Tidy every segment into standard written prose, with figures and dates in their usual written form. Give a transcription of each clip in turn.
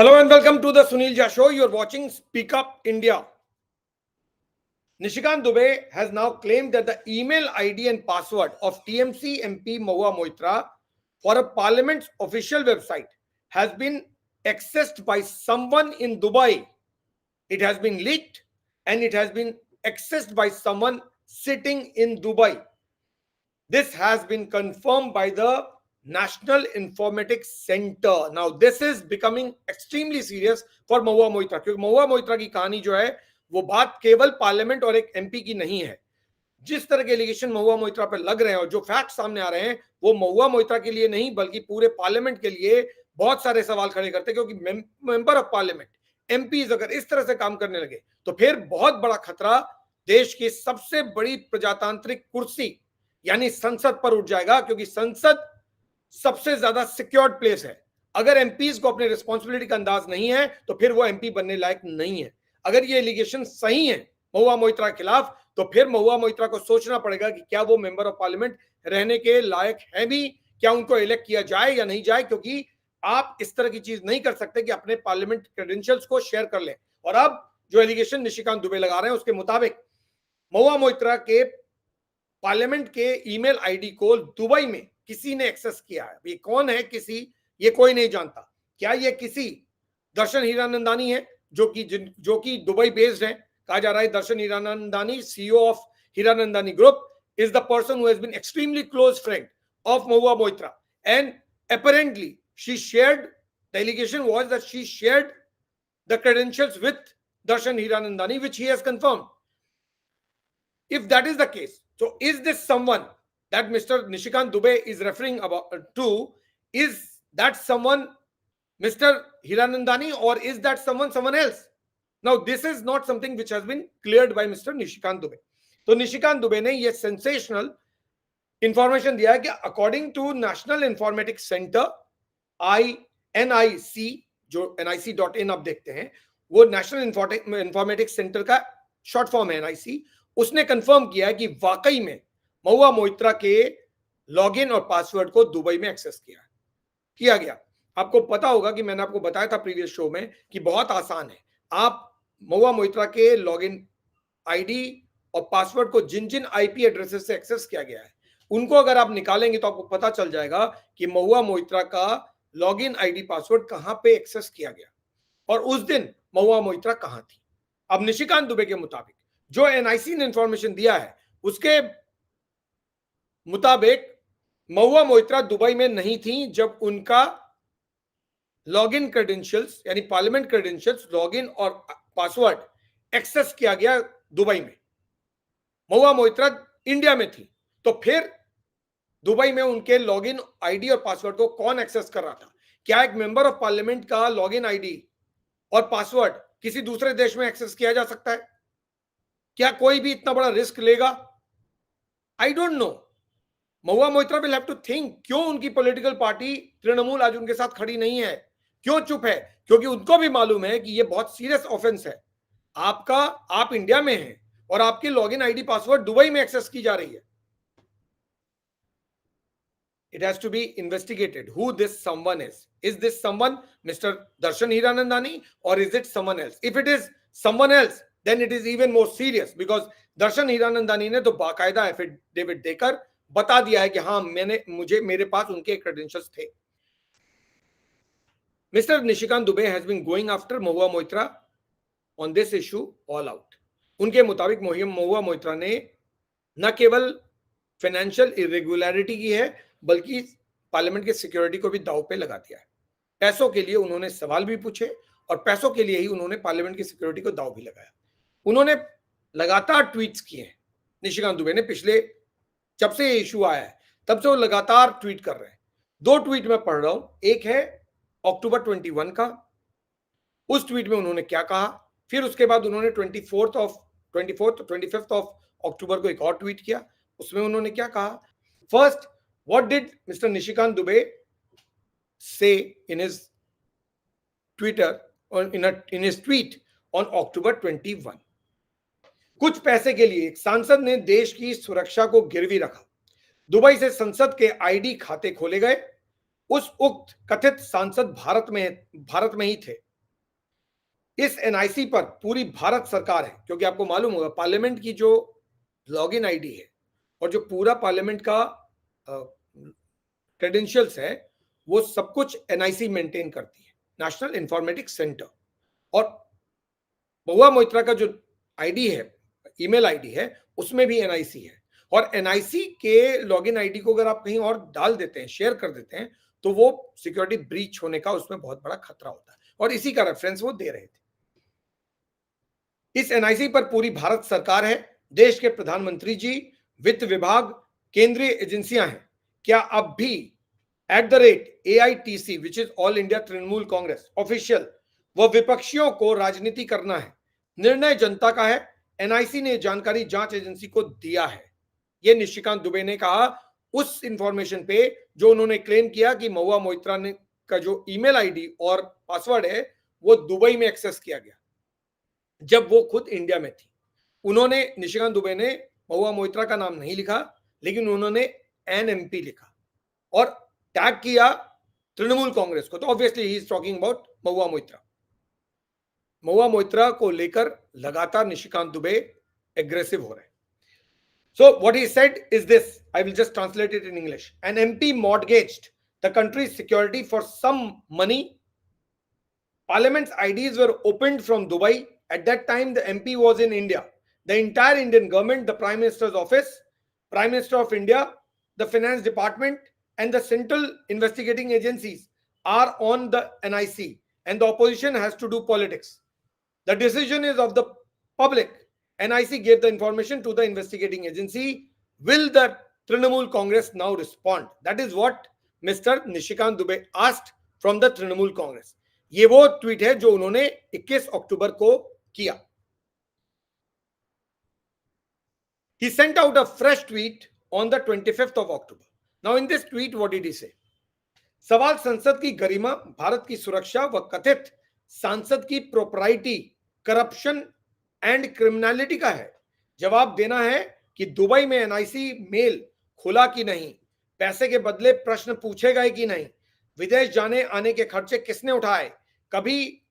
Hello and welcome to the Sunil Jha Show. You're watching Speak Up India. Nishikant Dubey has now claimed that the email ID and password of TMC MP Mahua Moitra for a parliament's official website has been accessed by someone in Dubai. It has been leaked and it has been accessed by someone sitting in Dubai. This has been confirmed by the National Informatics Center. Now, this is becoming extremely serious for Mahua Moitra, क्योंकि महुआ मोइत्रा की कहानी जो है वो बात केवल parliament और एक एमपी की नहीं है. जिस तरह के एलिगेशन महुआ मोइत्रा पर लग रहे हैं और जो फैक्ट सामने आ रहे हैं वो महुआ मोइत्रा के लिए नहीं बल्कि पूरे पार्लियामेंट के लिए बहुत सारे सवाल खड़े करते हैं, क्योंकि मेंबर ऑफ पार्लियामेंट एमपीज अगर इस तरह से काम करने लगे तो फिर बहुत बड़ा खतरा देश की सबसे बड़ी प्रजातांत्रिक कुर्सी यानी संसद पर उठ जाएगा, क्योंकि संसद सबसे ज्यादा सिक्योर्ड प्लेस है. अगर एमपीज को अपने रिस्पॉन्सिबिलिटी का अंदाज नहीं है तो फिर वो एमपी बनने लायक नहीं है. अगर ये एलिगेशन सही है महुआ मोइत्रा के खिलाफ तो फिर महुआ मोइत्रा को सोचना पड़ेगा कि क्या वो मेंबर ऑफ पार्लियामेंट रहने के लायक है भी, क्या उनको इलेक्ट किया जाए या नहीं जाए, क्योंकि आप इस तरह की चीज नहीं कर सकते कि अपने पार्लियामेंट क्रेडेंशियल्स को शेयर कर लें. और अब जो एलिगेशन निशिकांत दुबे लगा रहे हैं उसके मुताबिक महुआ मोइत्रा के पार्लियामेंट के ईमेल आईडी को दुबई में किसी ने एक्सेस किया है. ये कौन है किसी, ये कोई नहीं जानता. क्या ये किसी दर्शन हीरानंदानी है जो कि दुबई बेस्ड है? कहा जा रहा है Darshan Hiranandani, CEO of Hiranandani group, is the person who has been extremely close friend of Mahua Moitra and apparently she shared, the allegation was that she shared the credentials with Darshan Hiranandani, which he has confirmed. If that is the case, so is this someone that Mr. Nishikant Dubey is referring to, is that someone Mr. Hiranandani or is that someone else? Now this is not something which has been cleared by Mr. Nishikant Dubey. तो निशिकांत दुबे ने ये sensational information दिया है कि according to national informatics centre NIC, जो nic.in आप देखते हैं वो नेशनल इंफॉर्मेटिक्स सेंटर का शॉर्ट फॉर्म है NIC. उसने कंफर्म किया है कि वाकई में महुआ मोइत्रा के लॉगिन और पासवर्ड को दुबई में एक्सेस किया गया. आपको पता होगा कि मैंने आपको बताया था प्रीवियस शो में कि बहुत आसान है. आप महुआ मोइत्रा के लॉगिन आईडी और पासवर्ड को जिन आईपी एड्रेसेस से एक्सेस किया गया है उनको अगर आप निकालेंगे तो आपको पता चल जाएगा कि महुआ मोइत्रा का लॉगिन आईडी पासवर्ड कहां पे एक्सेस किया गया और उस दिन महुआ मोइत्रा कहां थी. अब निशिकांत दुबे के मुताबिक जो एनआईसी ने इंफॉर्मेशन दिया है उसके मुताबिक महुआ मोइत्रा दुबई में नहीं थी जब उनका लॉगिन क्रेडेंशियल्स यानी पार्लियामेंट क्रेडेंशियल्स, लॉगिन और पासवर्ड एक्सेस किया गया दुबई में. महुआ मोइत्रा इंडिया में थी तो फिर दुबई में उनके लॉगिन आईडी और पासवर्ड को कौन एक्सेस कर रहा था? क्या एक मेंबर ऑफ पार्लियामेंट का लॉगिन आईडी और पासवर्ड किसी दूसरे देश में एक्सेस किया जा सकता है? क्या कोई भी इतना बड़ा रिस्क लेगा? I don't know. Mahua Moitra will have to think क्यों उनकी पॉलिटिकल पार्टी तृणमूल आज उनके साथ खड़ी नहीं है, क्यों चुप है? क्योंकि उनको भी मालूम है कि यह बहुत सीरियस ऑफेंस है. आप इंडिया में हैं और आपकी लॉगिन आईडी पासवर्ड दुबई में एक्सेस की जा रही है. It has to be investigated who this someone is. Is this someone Mr. Darshan Hiranandani or is it someone else? If it is someone else, then it is even more serious because Darshan Hiranandani ने तो बाकायदा affidavit देकर बता दिया है कि हाँ मेरे पास उनके क्रेडेंशियल्स थे. Mr. Nishikant Dubey has been going after Mahua Moitra on this issue all out. उनके मुताबिक महुआ मोइत्रा ने न केवल फाइनेंशियल इरेगुलरिटी की है बल्कि पार्लियामेंट की सिक्योरिटी को भी दांव पे लगा दिया है. पैसों के लिए उन्होंने सवाल भी पूछे और पैसों के लिए ही उन्होंने पार्लियामेंट की सिक्योरिटी को दांव भी लगाया. उन्होंने लगातार ट्वीट्स किए हैं. निशिकांत दुबे ने पिछले जब से ये इशू आया है तब से वो लगातार ट्वीट कर रहे हैं. 2 ट्वीट में पढ़ रहा हूं. एक है अक्टूबर 21 का. उस ट्वीट में उन्होंने क्या कहा, फिर उसके बाद उन्होंने 25 ऑफ अक्टूबर को एक और ट्वीट किया. उसमें उन्होंने क्या कहा? First, what did Mr. Nishikant Dubey say in his Twitter or in his tweet on October 21? कुछ पैसे के लिए एक सांसद ने देश की सुरक्षा को गिरवी रखा. दुबई से संसद के आईडी खाते खोले गए. उस उक्त कथित सांसद भारत में ही थे. इस एनआईसी पर पूरी भारत सरकार है, क्योंकि आपको मालूम होगा पार्लियामेंट की जो लॉगिन आईडी है और जो पूरा पार्लियामेंट का क्रेडेंशियल्स है वो सब कुछ एनआईसी मेंटेन करती है, नेशनल इंफॉर्मेटिक्स सेंटर। और महुआ मोइत्रा का जो आईडी है, ईमेल आईडी है, उसमें भी एनआईसी है। और एनआईसी के लॉगिन आईडी को अगर आप कहीं और डाल देते हैं, शेयर कर देते हैं, तो वो सिक्योरिटी ब्रीच होने का उसमें बहुत बड़ा खतरा होता है, और इसी का रेफरेंस वो दे रहे थे। इस एनआईसी पर पूरी भारत सरकार है, देश के प्रधानमंत्री जी, वित्त विभाग, केंद्रीय एजेंसियां हैं। क्या अब भी @AITC which is all India Trinamool Congress official व विपक्षियों को राजनीति करना है? निर्णय जनता का है। एनआईसी ने जानकारी जांच एजेंसी को दिया है। यह निशिकांत दुबे ने कहा उस इंफॉर्मेशन पे जो उन्होंने क्लेम किया कि महुआ मोइत्रा ने का जो ईमेल आईडी और पासवर्ड है वो दुबई में एक्सेस किया गया जब वो खुद इंडिया में थी। उन्होंने, निशिकांत दुबे ने महुआ मोइत्रा का नाम नहीं लिखा, लेकिन उन्होंने एनएमपी लिखा और टैग किया तृणमूल कांग्रेस को। तो obviously he is talking about Mahua Moitra. Mahua Moitra को लेकर लगातार निशिकांत दुबे एग्रेसिव हो रहे हैं। So what he said is this, I will just translate it in English. An MP mortgaged the country's security for some money. Parliament's IDs were opened from Dubai. At that time, the MP was in India. The entire Indian government, the Prime Minister's office, Prime Minister of India, the Finance Department, and the central investigating agencies are on the NIC, and the opposition has to do politics. The decision is of the public. NIC gave the information to the investigating agency. Will the Trinamool Congress now respond? That is what Mr. Nishikant Dubey asked from the Trinamool Congress. ये वो tweet है जो उन्होंने 21 अक्टूबर को किया. He sent out a fresh tweet on the 25th of October. Now in this tweet, what did he say? सवाल संसद की गरिमा, भारत की सुरक्षा व कथित सांसद की प्रोपराइटी, करप्शन एंड क्रिमिनलिटी का है. जवाब देना है कि दुबई में एनआईसी मेल खुला कि नहीं, पैसे के बदले प्रश्न पूछे गए कि नहीं, विदेश जाने आने के खर्चे किसने उठाए, कभी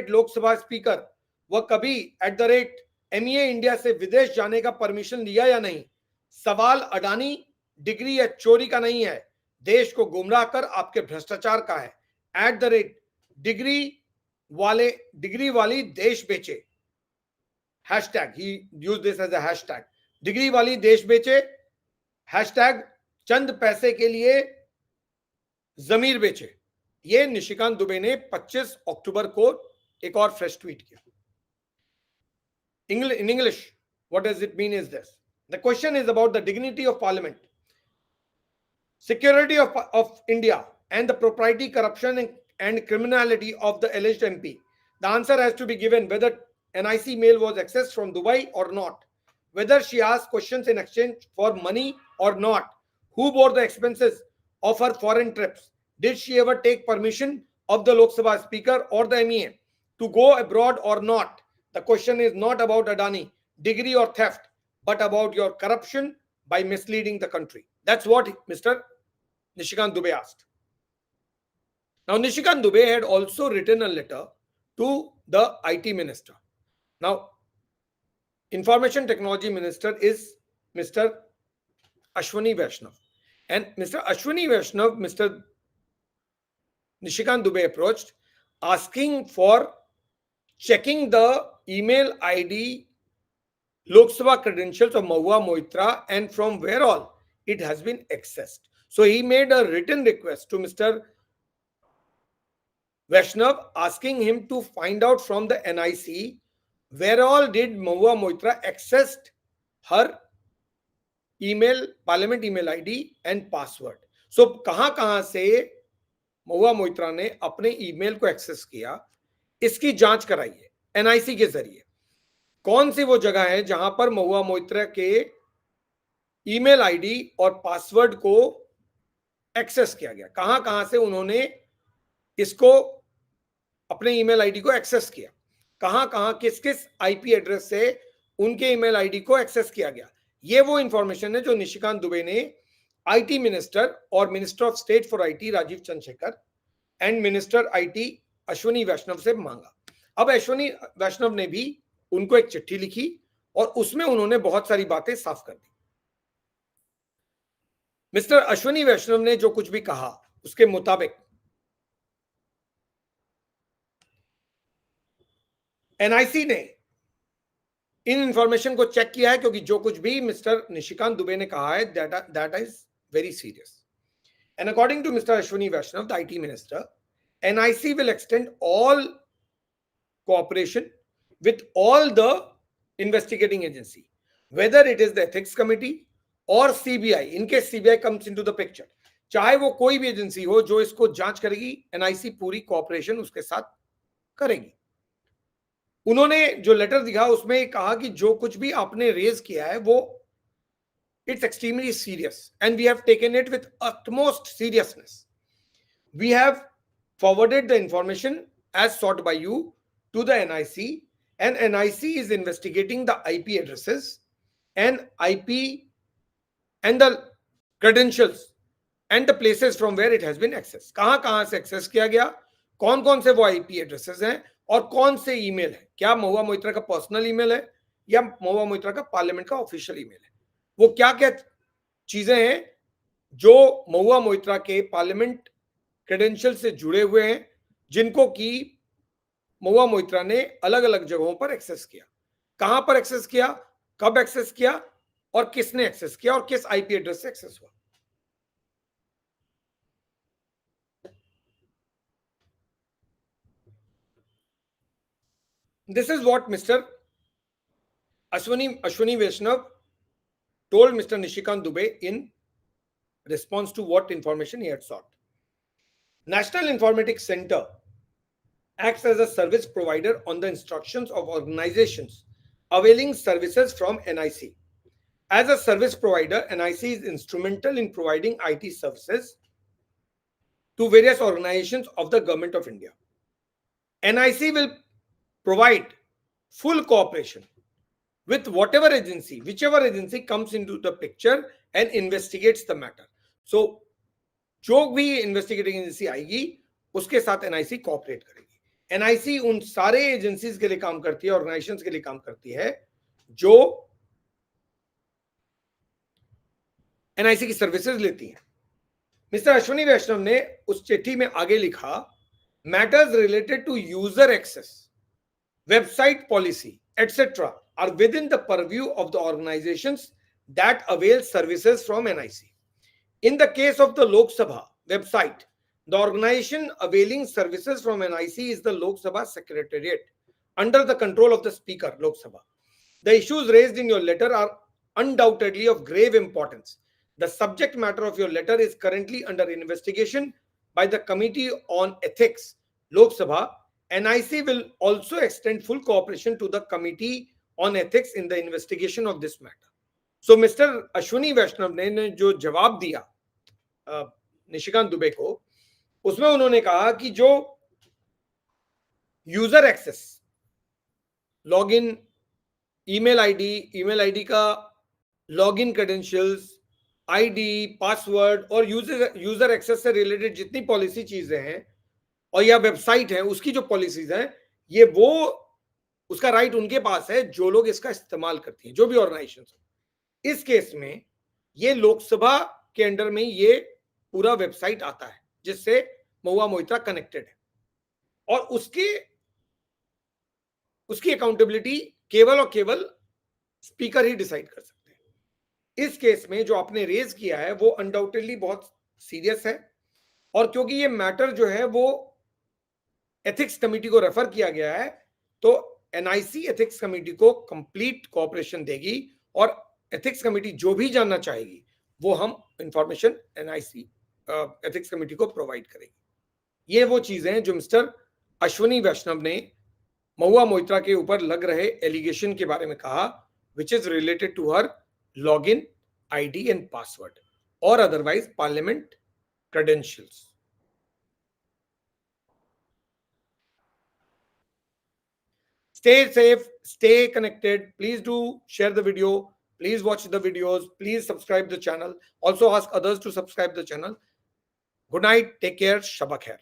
@लोकसभा स्पीकर व कभी @MEA इंडिया से विदेश जाने का परमिशन लिया या नहीं. सवाल अडानी, डिग्री या चोरी का नहीं है, देश को गुमराह कर आपके भ्रष्टाचार का है. डिग्री वाली देश बेचे, hashtag, he use this as a hashtag, डिग्री वाली देश बेचे, हैशटैग चंद पैसे के लिए जमीर बेचे. ये निशिकांत दुबे ने 25 अक्टूबर को एक और फ्रेश ट्वीट किया. In English, what does it mean is this. The question is about the dignity of parliament, security of India, and the propriety, corruption and criminality of the alleged MP. The answer has to be given whether NIC mail was accessed from Dubai or not, whether she asked questions in exchange for money or not, who bore the expenses of her foreign trips, did she ever take permission of the Lok Sabha speaker or the MEA to go abroad or not. The question is not about Adani, degree or theft, but about your corruption by misleading the country. That's what Mr. Nishikant Dubey asked. Now, Nishikant Dubey had also written a letter to the IT minister. Now, Information Technology Minister is Mr. Ashwani Vaishnav. And Mr. Ashwani Vaishnav, Mr. Nishikant Dubey approached asking for checking the email ID, Lok Sabha credentials of Mahua Moitra and from where all it has been accessed. So he made a written request to Mr. Vaishnav asking him to find out from the NIC where all did Mahua Moitra accessed her email, parliament email ID and password. So कहां से महुआ मोइत्रा ने अपने email को access किया, इसकी जांच कराइए NIC के जरिए. कौन सी वो जगह है जहां पर महुआ मोइत्रा के ईमेल आईडी और पासवर्ड को एक्सेस किया गया, कहां से उन्होंने इसको अपने ईमेल आईडी को एक्सेस किया, कहां किस आईपी एड्रेस से उनके ईमेल आईडी को एक्सेस किया गया. ये वो इंफॉर्मेशन है जो निशिकांत दुबे ने आईटी मिनिस्टर और minister of state for IT Rajeev Chandrasekhar and minister IT Ashwini Vaishnaw से मांगा. अब अश्वनी वैष्णव ने भी उनको एक चिट्ठी लिखी और उसमें उन्होंने बहुत सारी बातें साफ कर दी। मिस्टर अश्वनी वैष्णव ने जो कुछ भी कहा उसके मुताबिक एनआईसी ने इन इंफॉर्मेशन को चेक किया है, क्योंकि जो कुछ भी मिस्टर निशिकांत दुबे ने कहा है that is very serious. And according to Mister Ashwini Vaishnaw, the IT minister, NIC will extend all cooperation with all the investigating agency, whether it is the ethics committee or CBI, in case CBI comes into the picture, चाहे वो कोई भी agency हो जो इसको जांच करेगी, NIC पूरी कोऑपरेशन उसके साथ करेगी। उन्होंने जो लेटर दिखा उसमें कहा कि जो कुछ भी आपने रेज किया है वो it's extremely serious and we have taken it with utmost seriousness. We have forwarded the information as sought by you to the NIC, and NIC is investigating the IP addresses and IP and the credentials and the places from where it has been accessed. कहां से access किया गया, कौन कौन से वो IP addresses हैं और कौन से ईमेल है, क्या महुआ मोइत्रा का पर्सनल ईमेल है या महुआ मोइत्रा का पार्लियामेंट का ऑफिशियल ईमेल है, वो क्या क्या चीजें हैं जो महुआ मोइत्रा के पार्लियामेंट क्रेडेंशियल से जुड़े हुए हैं, जिनको की महुआ मोइत्रा ने अलग अलग जगहों पर एक्सेस किया, कहां पर एक्सेस किया, कब एक्सेस किया और किसने एक्सेस किया और किस आईपी एड्रेस से एक्सेस हुआ। This is what Mr. Ashwani Vaishnav told Mr. Nishikant Dubey in response to what information he had sought. National Informatics Center acts as a service provider on the instructions of organizations availing services from NIC. As a service provider, NIC is instrumental in providing IT services to various organizations of the Government of India. NIC will provide full cooperation with whichever agency comes into the picture and investigates the matter. So, जो भी investigating agency आएगी उसके साथ NIC cooperate करेगी। NIC उन सारे agencies के लिए काम करती है, ऑर्गेनाइजेशंस के लिए काम करती है जो एनआईसी की सर्विसेज लेती हैं। मिस्टर अश्वनी वैष्णव ने उस चिट्ठी में आगे लिखा, matters related to user access, website policy etc. are within the purview of the organizations that avail services from NIC. In the case of the Lok Sabha website, the organization availing services from NIC is the Lok Sabha Secretariat under the control of the Speaker, Lok Sabha. The issues raised in your letter are undoubtedly of grave importance. The subject matter of your letter is currently under investigation by the Committee on Ethics, Lok Sabha. NIC will also extend full cooperation to the Committee on Ethics in the investigation of this matter. So, Mr. Ashwani Vaishnav ने जो जवाब दिया निशिकांत दुबे को, उसमें उन्होंने कहा कि जो user access, login, email ID का लॉगिन क्रेडेंशियल्स, आईडी, पासवर्ड और यूजर एक्सेस से रिलेटेड जितनी पॉलिसी चीजें हैं और या वेबसाइट है उसकी जो पॉलिसीज हैं, ये वो उसका राइट उनके पास है जो लोग इसका इस्तेमाल करती हैं, जो भी ऑर्गेनाइजेशन। इस केस में ये लोकसभा के अंडर में ये पूरा वेबसाइट आता है जिससे महुआ मोइत्रा कनेक्टेड है और उसकी अकाउंटेबिलिटी केवल और केवल स्पीकर ही डिसाइड कर सकते हैं। इस केस में जो आपने रेज किया है वो अनडाउटेडली बहुत सीरियस है, और क्योंकि ये मैटर जो है वो एथिक्स कमेटी को रेफर किया गया है, तो एनआईसी एथिक्स कमेटी को कंप्लीट कोऑपरेशन देगी और एथिक्स कमेटी जो भी जानना चाहेगी वो हम इंफॉर्मेशन एनआईसी एथिक्स कमेटी को प्रोवाइड करेगी। ये वो चीजें हैं जो मिस्टर अश्वनी वैष्णव ने महुआ मोइत्रा के ऊपर लग रहे एलिगेशन के बारे में कहा, which is related to her login ID and password और otherwise parliament credentials. Stay safe, stay connected. Please do share the video. Please watch the videos. Please subscribe the channel. Also ask others to subscribe the channel. Good night. Take care. Shabba khair.